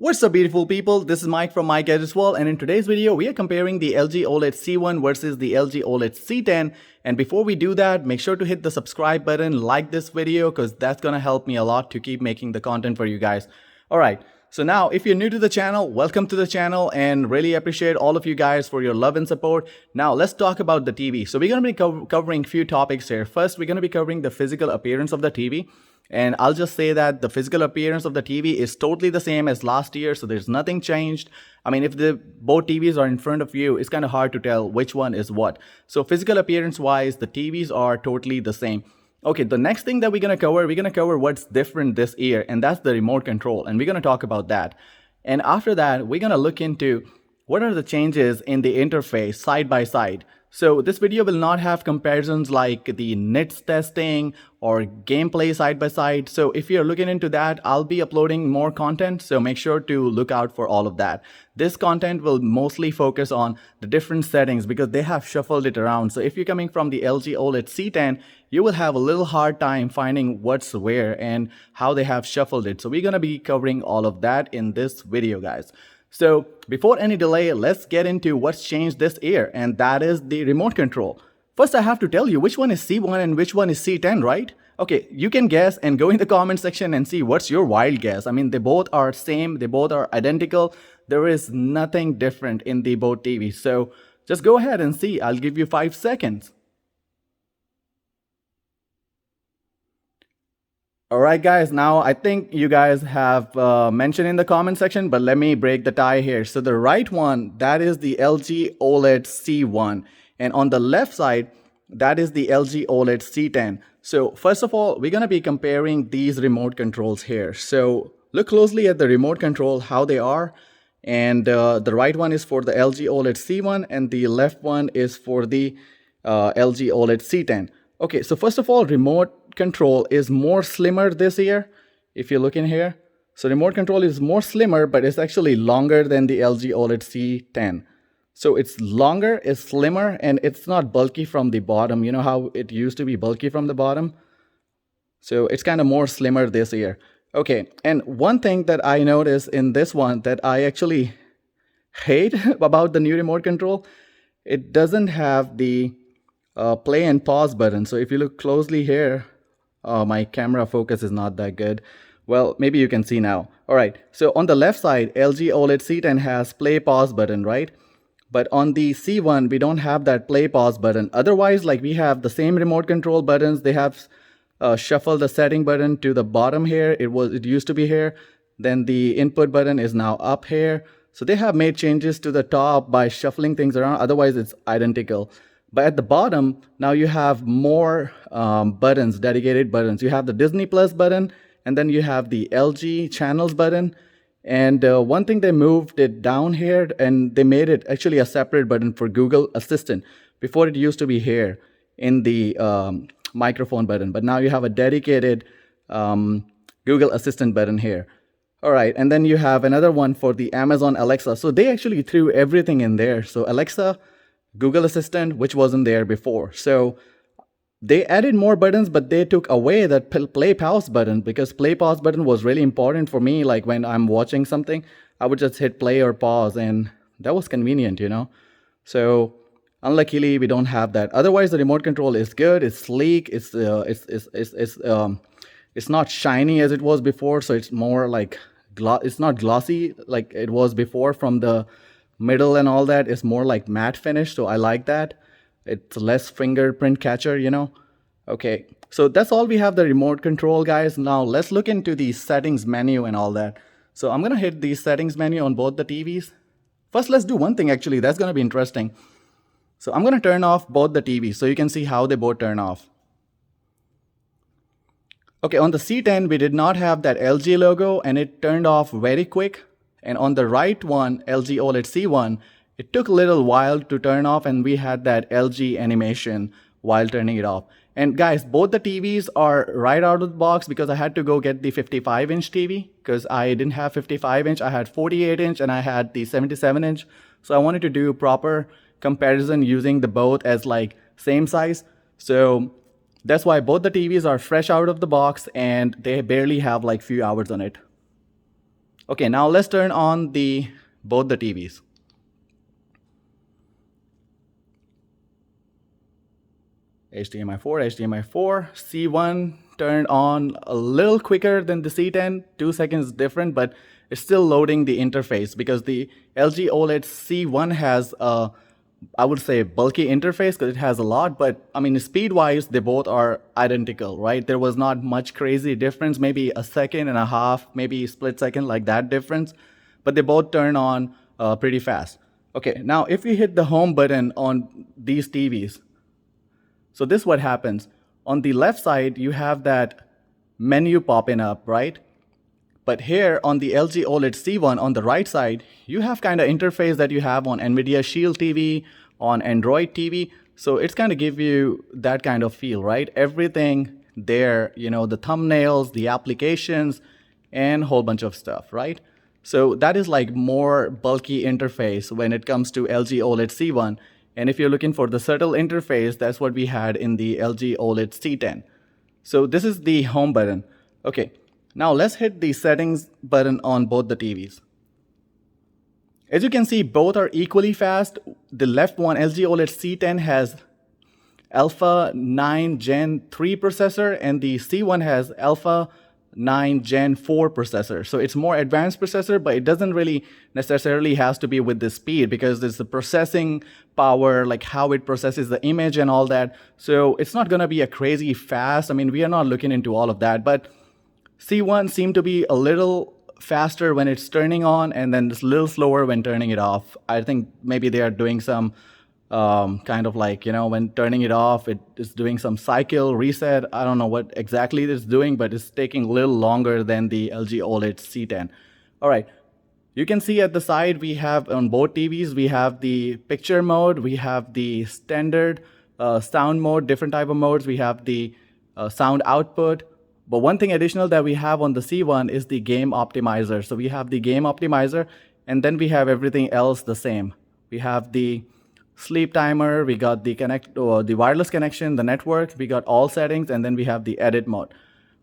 What's up, beautiful people? This is Mike from Mike Gadgets World, and in today's video we are comparing the LG OLED C1 versus the LG OLED C10. And before we do that, make sure to hit the subscribe button, like this video, because that's gonna help me a lot to keep making the content for you guys. Alright, so now if you're new to the channel, welcome to the channel, and really appreciate all of you guys for your love and support. Now let's talk about the TV. So we're gonna be covering a few topics here. First, we're gonna be covering the physical appearance of the TV. And I'll just say that the physical appearance of the TV is totally the same as last year, so there's nothing changed. I mean, if both TVs are in front of you, it's kind of hard to tell which one is what. So physical appearance wise, the TVs are totally the same. Okay, the next thing that we're going to cover what's different this year, and that's the remote control, and we're going to talk about that. And after that, we're going to look into what are the changes in the interface side by side. So this video will not have comparisons like the nits testing or gameplay side by side. So if you're looking into that, I'll be uploading more content. So make sure to look out for all of that. This content will mostly focus on the different settings because they have shuffled it around. So if you're coming from the LG OLED C10, you will have a little hard time finding what's where and how they have shuffled it. So we're going to be covering all of that in this video, guys. So before any delay, let's get into what's changed this year, and that is the remote control. First, I have to tell you which one is C1 and which one is C10, right? Okay, you can guess and go in the comment section and see what's your wild guess. I mean, they both are same, they both are identical. There is nothing different in the both TVs. So just go ahead and see. I'll give you 5 seconds. Alright guys, now I think you guys have mentioned in the comment section, but let me break the tie here. So the right one, that is the LG OLED C1, and on the left side, that is the LG OLED C10. So first of all, we're going to be comparing these remote controls here. So look closely at the remote control, how they are, and the right one is for the LG OLED C1 and the left one is for the LG OLED C10. Okay, so first of all, remote control is more slimmer this year. If you look in here, so remote control is more slimmer, but it's actually longer than the LG OLED C10. So it's longer, it's slimmer, and it's not bulky from the bottom. You know how it used to be bulky from the bottom? So it's kind of more slimmer this year. Okay, and one thing that I noticed in this one that I actually hate about the new remote control, it doesn't have the play and pause button. So if you look closely here, my camera focus is not that good. Well, maybe you can see now. All right, so on the left side, LG OLED C10 has play pause button, right? But on the C1, we don't have that play pause button. Otherwise, like we have the same remote control buttons. They have shuffled the setting button to the bottom here. It used to be here. Then the input button is now up here. So they have made changes to the top by shuffling things around. Otherwise, it's identical. But at the bottom, now you have more buttons, dedicated buttons. You have the Disney Plus button, and then you have the LG channels button. And one thing, they moved it down here, and they made it actually a separate button for Google Assistant. Before, it used to be here in the microphone button, but now you have a dedicated Google Assistant button here. All right, and then you have another one for the Amazon Alexa. So they actually threw everything in there. So Alexa, Google Assistant, which wasn't there before. So they added more buttons, but they took away that play pause button, because play pause button was really important for me. Like when I'm watching something, I would just hit play or pause, and that was convenient, you know. So unluckily, we don't have that. Otherwise, the remote control is good. It's sleek. It's not shiny as it was before. So it's more like it's not glossy like it was before from the middle and all that. Is more like matte finish, so I like that. It's less fingerprint catcher, you know. Okay, so that's all we have the remote control, guys. Now let's look into the settings menu and all that. So I'm gonna hit the settings menu on both the TVs. First, let's do one thing actually that's gonna be interesting. So I'm gonna turn off both the TVs so you can see how they both turn off. Okay, on the C10 we did not have that LG logo, and it turned off very quick. And on the right one, LG OLED C1, it took a little while to turn off, and we had that LG animation while turning it off. And guys, both the TVs are right out of the box because I had to go get the 55-inch TV because I didn't have 55-inch. I had 48-inch and I had the 77-inch. So I wanted to do proper comparison using the both as like same size. So that's why both the TVs are fresh out of the box and they barely have like few hours on it. Okay, now let's turn on both the TVs. HDMI 4, HDMI 4, C1 turned on a little quicker than the C10, 2 seconds different, but it's still loading the interface because the LG OLED C1 has a, I would say, bulky interface because it has a lot, but I mean, speed-wise, they both are identical, right? There was not much crazy difference, maybe a second and a half, maybe split second like that difference, but they both turn on pretty fast. Okay, now if you hit the home button on these TVs, so this is what happens. On the left side, you have that menu popping up, right? But here on the LG OLED C1 on the right side, you have kind of interface that you have on NVIDIA Shield TV, on Android TV. So it's kind of give you that kind of feel, right? Everything there, you know, the thumbnails, the applications, and a whole bunch of stuff, right? So that is like more bulky interface when it comes to LG OLED C1. And if you're looking for the subtle interface, that's what we had in the LG OLED C10. So this is the home button. Okay, now let's hit the settings button on both the TVs. As you can see, both are equally fast. The left one, LG OLED C10, has Alpha 9 Gen 3 processor, and the C1 has Alpha 9 Gen 4 processor. So it's more advanced processor, but it doesn't really necessarily has to be with the speed because it's the processing power, like how it processes the image and all that. So it's not gonna be a crazy fast. I mean, we are not looking into all of that, but C1 seemed to be a little faster when it's turning on and then it's a little slower when turning it off. I think maybe they are doing some kind of like, you know, when turning it off, it is doing some cycle reset. I don't know what exactly it's doing, but it's taking a little longer than the LG OLED C10. All right, you can see at the side, we have on both TVs, we have the picture mode, we have the standard sound mode, different type of modes, we have the sound output. But one thing additional that we have on the C1 is the game optimizer. So we have the game optimizer, and then we have everything else the same. We have the sleep timer, we got the wireless connection, the network, we got all settings, and then we have the edit mode.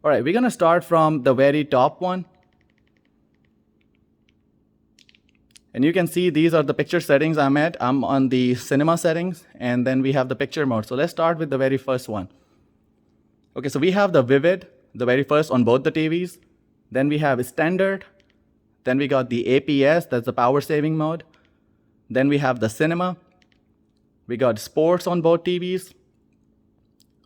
All right, we're gonna start from the very top one. And you can see these are the picture settings I'm at. I'm on the cinema settings, and then we have the picture mode. So let's start with the very first one. Okay, so we have the vivid, the very first on both the TVs. Then we have standard. Then we got the APS, that's the power saving mode. Then we have the cinema. We got sports on both TVs.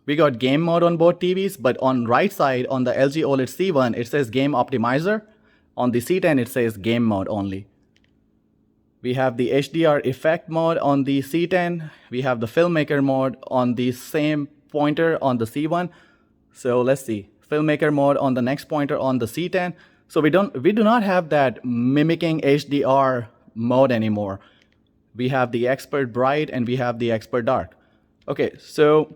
We got game mode on both TVs, but on right side on the LG OLED C1, it says game optimizer. On the C10, it says game mode only. We have the HDR effect mode on the C10. We have the filmmaker mode on the same pointer on the C1. So let's see, filmmaker mode on the next pointer on the C10. So we do not have that mimicking HDR mode anymore. We have the expert bright and we have the expert dark. Okay, so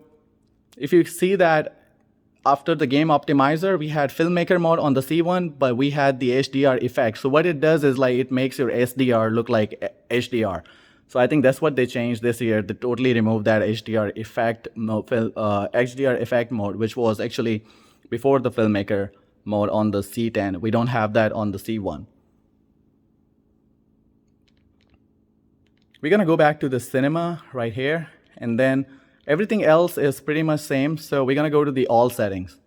if you see that after the game optimizer, we had filmmaker mode on the C1, but we had the HDR effect. So what it does is like it makes your SDR look like HDR. So I think that's what they changed this year. They totally removed that HDR effect mode, which was actually before the filmmaker mode on the C10. We don't have that on the C1. We're gonna go back to the cinema right here, and then everything else is pretty much same. So we're gonna go to the all settings.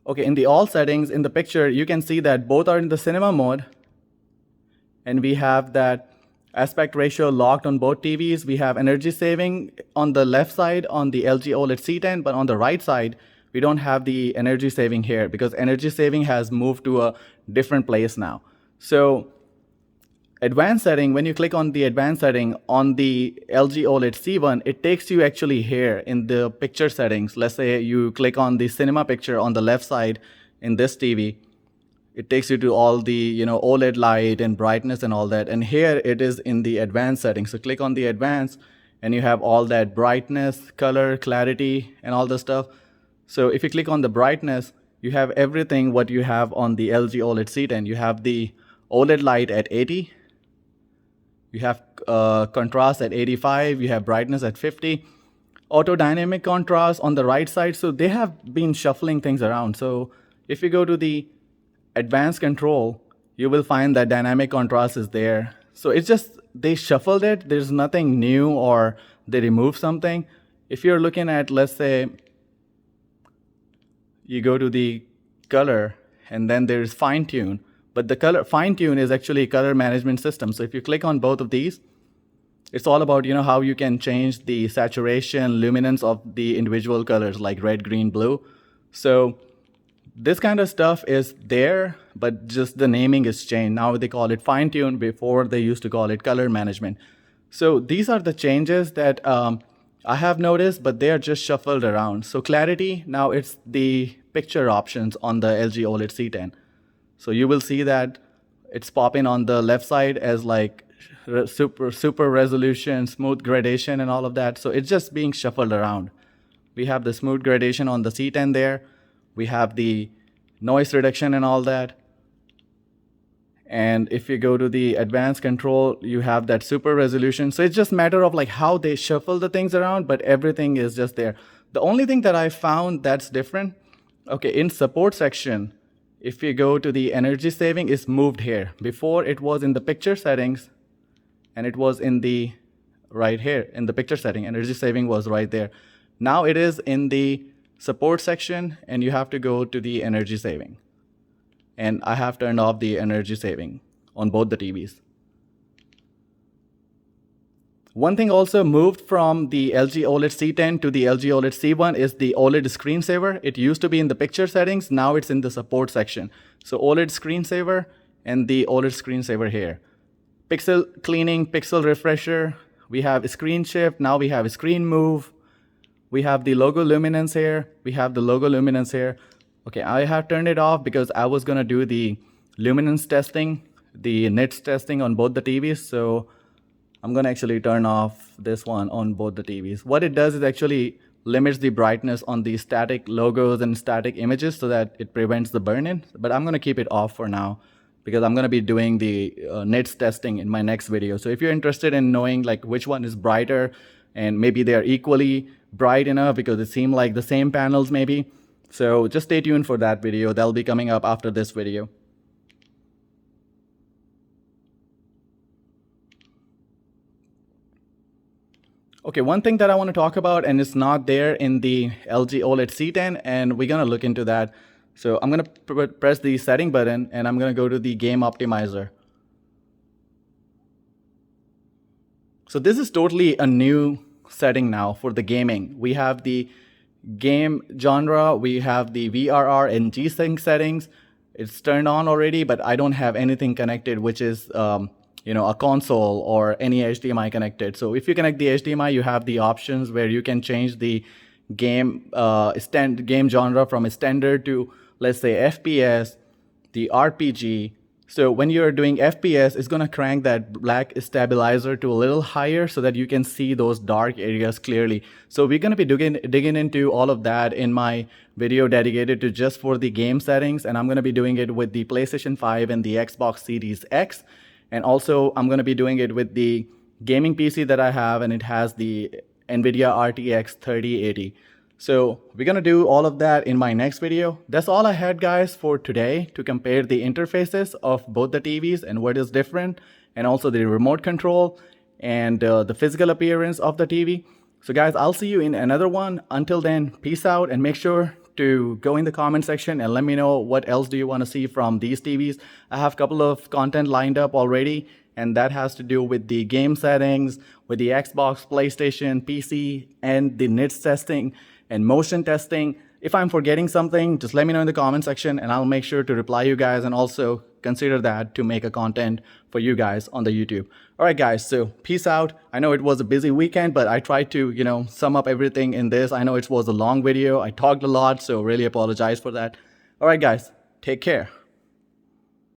Okay, in the all settings, in the picture, you can see that both are in the cinema mode, and we have that aspect ratio locked on both TVs. We have energy saving on the left side on the LG OLED C10, but on the right side, we don't have the energy saving here because energy saving has moved to a different place now. So advanced setting, when you click on the advanced setting on the LG OLED C1, it takes you actually here in the picture settings. Let's say you click on the cinema picture on the left side in this TV. It takes you to all the OLED light and brightness and all that. And here it is in the advanced settings. So click on the advanced and you have all that brightness, color, clarity, and all the stuff. So if you click on the brightness, you have everything what you have on the LG OLED C10. You have the OLED light at 80. You have contrast at 85, you have brightness at 50, auto dynamic contrast on the right side. So they have been shuffling things around. So If you go to the advanced control, you will find that dynamic contrast is there. So it's just, they shuffled it. There's nothing new or they removed something. If you're looking at, let's say, you go to the color and then there's fine tune, but the color fine tune is actually a color management system. So if you click on both of these, it's all about, how you can change the saturation, luminance of the individual colors like red, green, blue. So this kind of stuff is there, but just the naming is changed. Now they call it fine tune. Before they used to call it color management. So these are the changes that I have noticed, but they are just shuffled around. So clarity, now it's the picture options on the LG OLED C10. So you will see that it's popping on the left side as like super resolution, smooth gradation and all of that. So it's just being shuffled around. We have the smooth gradation on the C10 there. We have the noise reduction and all that. And if you go to the advanced control, you have that super resolution. So it's just a matter of like how they shuffle the things around, but everything is just there. The only thing that I found that's different, okay, in support section, if you go to the energy saving, it's moved here. Before it was in the picture settings, and it was in the right here in the picture setting. Energy saving was right there. Now it is in the support section, and you have to go to the energy saving. And I have turned off the energy saving on both the TVs. One thing also moved from the LG OLED C10 to the LG OLED C1 is the OLED screensaver. It used to be in the picture settings, now it's in the support section. So OLED screensaver and the OLED screensaver here. Pixel cleaning, pixel refresher, we have screen shift, now we have screen move. We have the logo luminance here, we have the logo luminance here. Okay, I have turned it off because I was gonna do the luminance testing, the nits testing on both the TVs. So I'm gonna actually turn off this one on both the TVs. What it does is actually limits the brightness on the static logos and static images so that it prevents the burn-in. But I'm gonna keep it off for now because I'm gonna be doing the nits testing in my next video. So if you're interested in knowing like which one is brighter and maybe they're equally bright enough because it seemed like the same panels maybe, so just stay tuned for that video. That'll be coming up after this video. Okay, one thing that I want to talk about, and it's not there in the LG OLED C10, and we're gonna look into that. So I'm gonna press the setting button, and I'm gonna go to the game optimizer. So this is totally a new setting now for the gaming. We have the game genre, we have the VRR and G-Sync settings. It's turned on already, but I don't have anything connected, which is a console or any HDMI connected. So if you connect the HDMI, you have the options where you can change the game game genre from a standard to, let's say, FPS, the RPG. So when you're doing FPS, it's gonna crank that black stabilizer to a little higher so that you can see those dark areas clearly. So we're gonna be digging into all of that in my video dedicated to just for the game settings, and I'm gonna be doing it with the PlayStation 5 and the Xbox Series X. And also I'm gonna be doing it with the gaming PC that I have, and it has the NVIDIA RTX 3080. So we're gonna do all of that in my next video. That's all I had, guys, for today to compare the interfaces of both the TVs and what is different, and also the remote control and the physical appearance of the TV. So guys, I'll see you in another one. Until then, peace out, and make sure to go in the comment section and let me know what else do you want to see from these TVs. I have a couple of content lined up already, and that has to do with the game settings, with the Xbox, PlayStation, PC, and the nits testing and motion testing. If I'm forgetting something, just let me know in the comment section and I'll make sure to reply you guys, and also consider that to make a content for you guys on the YouTube. All right, guys, so peace out. I know it was a busy weekend, but I tried to, sum up everything in this. I know it was a long video. I talked a lot, so really apologize for that. All right, guys, take care.